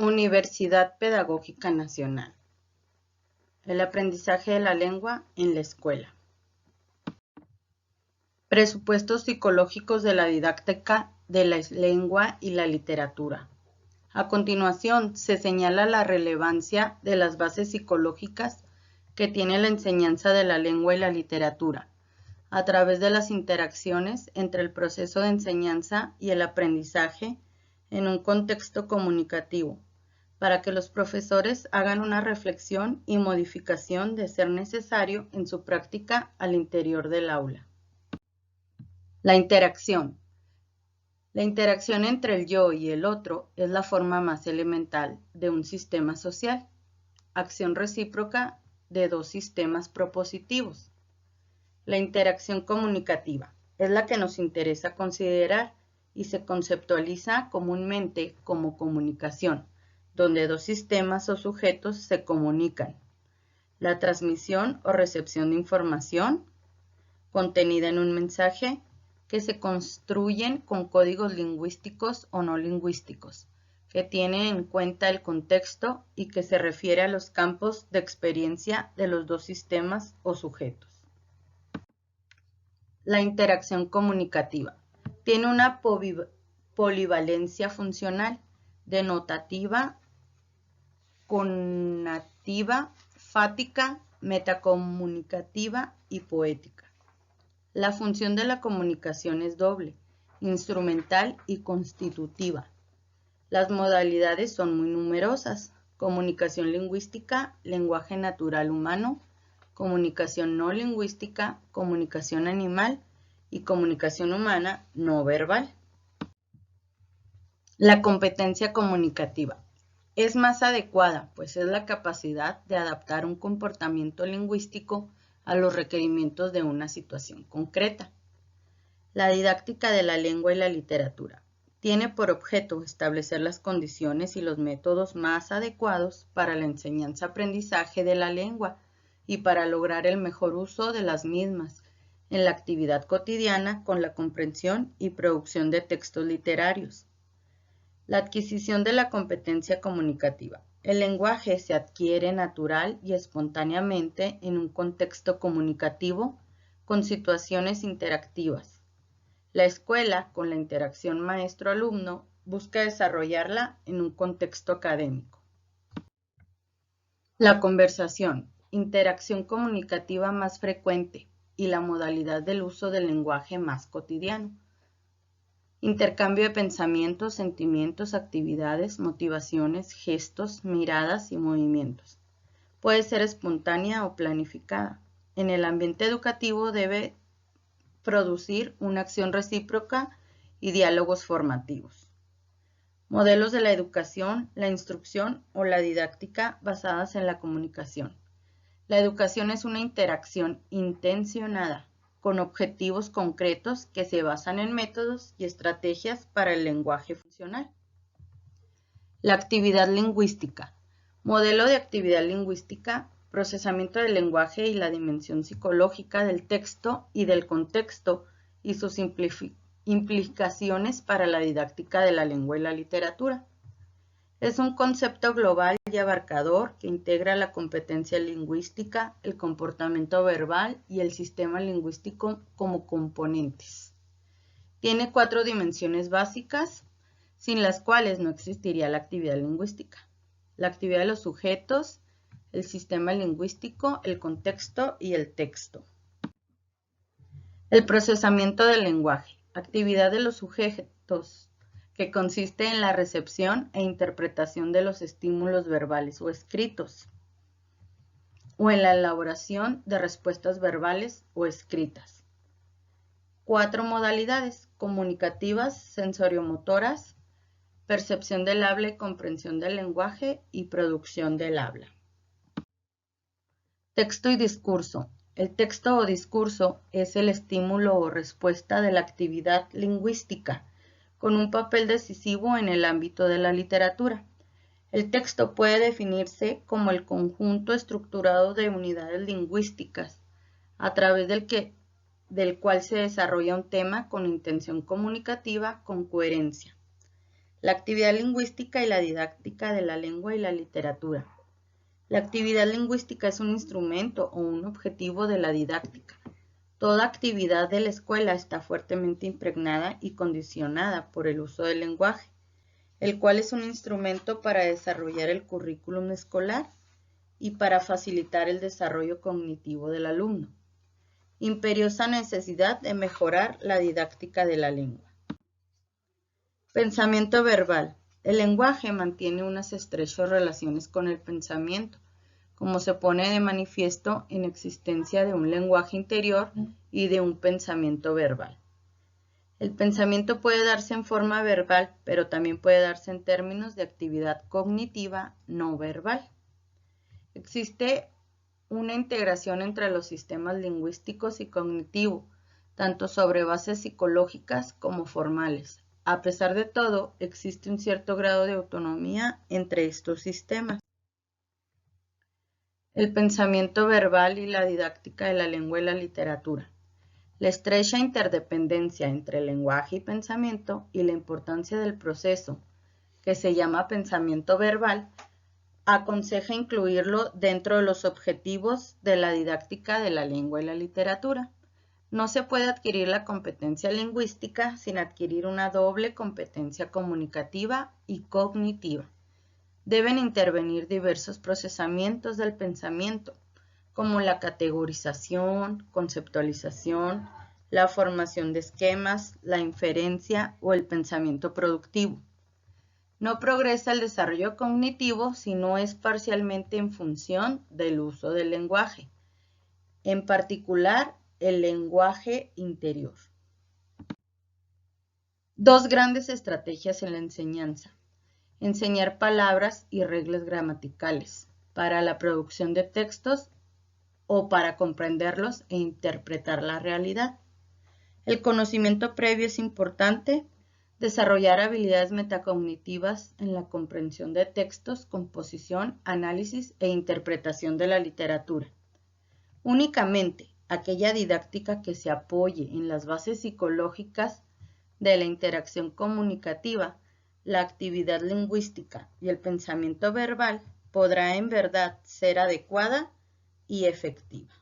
Universidad Pedagógica Nacional. El aprendizaje de la lengua en la escuela. Presupuestos psicológicos de la didáctica de la lengua y la literatura. A continuación, se señala la relevancia de las bases psicológicas que tiene la enseñanza de la lengua y la literatura, a través de las interacciones entre el proceso de enseñanza y el aprendizaje en un contexto comunicativo, para que los profesores hagan una reflexión y modificación de ser necesario en su práctica al interior del aula. La interacción. La interacción entre el yo y el otro es la forma más elemental de un sistema social, acción recíproca de dos sistemas propositivos. La interacción comunicativa es la que nos interesa considerar y se conceptualiza comúnmente como comunicación, donde dos sistemas o sujetos se comunican. La transmisión o recepción de información contenida en un mensaje que se construyen con códigos lingüísticos o no lingüísticos, que tienen en cuenta el contexto y que se refiere a los campos de experiencia de los dos sistemas o sujetos. La interacción comunicativa tiene una polivalencia funcional, denotativa, conativa, fática, metacomunicativa y poética. La función de la comunicación es doble, instrumental y constitutiva. Las modalidades son muy numerosas: comunicación lingüística, lenguaje natural humano, comunicación no lingüística, comunicación animal y comunicación humana no verbal. La competencia comunicativa es más adecuada, pues es la capacidad de adaptar un comportamiento lingüístico a los requerimientos de una situación concreta. La didáctica de la lengua y la literatura tiene por objeto establecer las condiciones y los métodos más adecuados para la enseñanza-aprendizaje de la lengua y para lograr el mejor uso de las mismas en la actividad cotidiana con la comprensión y producción de textos literarios. La adquisición de la competencia comunicativa. El lenguaje se adquiere natural y espontáneamente en un contexto comunicativo con situaciones interactivas. La escuela, con la interacción maestro-alumno, busca desarrollarla en un contexto académico. La conversación, interacción comunicativa más frecuente y la modalidad del uso del lenguaje más cotidiano. Intercambio de pensamientos, sentimientos, actividades, motivaciones, gestos, miradas y movimientos. Puede ser espontánea o planificada. En el ambiente educativo debe producir una acción recíproca y diálogos formativos. Modelos de la educación, la instrucción o la didáctica basadas en la comunicación. La educación es una interacción intencionada con objetivos concretos que se basan en métodos y estrategias para el lenguaje funcional. La actividad lingüística. Modelo de actividad lingüística, procesamiento del lenguaje y la dimensión psicológica del texto y del contexto y sus implicaciones para la didáctica de la lengua y la literatura. Es un concepto global y abarcador que integra la competencia lingüística, el comportamiento verbal y el sistema lingüístico como componentes. Tiene 4 dimensiones básicas, sin las cuales no existiría la actividad lingüística: la actividad de los sujetos, el sistema lingüístico, el contexto y el texto. El procesamiento del lenguaje, actividad de los sujetos, que consiste en la recepción e interpretación de los estímulos verbales o escritos, o en la elaboración de respuestas verbales o escritas. 4 modalidades: comunicativas, sensoriomotoras, percepción del habla y comprensión del lenguaje, y producción del habla. Texto y discurso. El texto o discurso es el estímulo o respuesta de la actividad lingüística, con un papel decisivo en el ámbito de la literatura. El texto puede definirse como el conjunto estructurado de unidades lingüísticas, a través del cual se desarrolla un tema con intención comunicativa con coherencia. La actividad lingüística y la didáctica de la lengua y la literatura. La actividad lingüística es un instrumento o un objetivo de la didáctica. Toda actividad de la escuela está fuertemente impregnada y condicionada por el uso del lenguaje, el cual es un instrumento para desarrollar el currículum escolar y para facilitar el desarrollo cognitivo del alumno. Imperiosa necesidad de mejorar la didáctica de la lengua. Pensamiento verbal. El lenguaje mantiene unas estrechas relaciones con el pensamiento, como se pone de manifiesto en existencia de un lenguaje interior y de un pensamiento verbal. El pensamiento puede darse en forma verbal, pero también puede darse en términos de actividad cognitiva no verbal. Existe una integración entre los sistemas lingüísticos y cognitivo, tanto sobre bases psicológicas como formales. A pesar de todo, existe un cierto grado de autonomía entre estos sistemas. El pensamiento verbal y la didáctica de la lengua y la literatura. La estrecha interdependencia entre el lenguaje y pensamiento y la importancia del proceso, que se llama pensamiento verbal, aconseja incluirlo dentro de los objetivos de la didáctica de la lengua y la literatura. No se puede adquirir la competencia lingüística sin adquirir una doble competencia comunicativa y cognitiva. Deben intervenir diversos procesamientos del pensamiento, como la categorización, conceptualización, la formación de esquemas, la inferencia o el pensamiento productivo. No progresa el desarrollo cognitivo si no es parcialmente en función del uso del lenguaje, en particular el lenguaje interior. Dos grandes estrategias en la enseñanza. Enseñar palabras y reglas gramaticales para la producción de textos o para comprenderlos e interpretar la realidad. El conocimiento previo es importante. Desarrollar habilidades metacognitivas en la comprensión de textos, composición, análisis e interpretación de la literatura. Únicamente aquella didáctica que se apoye en las bases psicológicas de la interacción comunicativa, la actividad lingüística y el pensamiento verbal podrá en verdad ser adecuada y efectiva.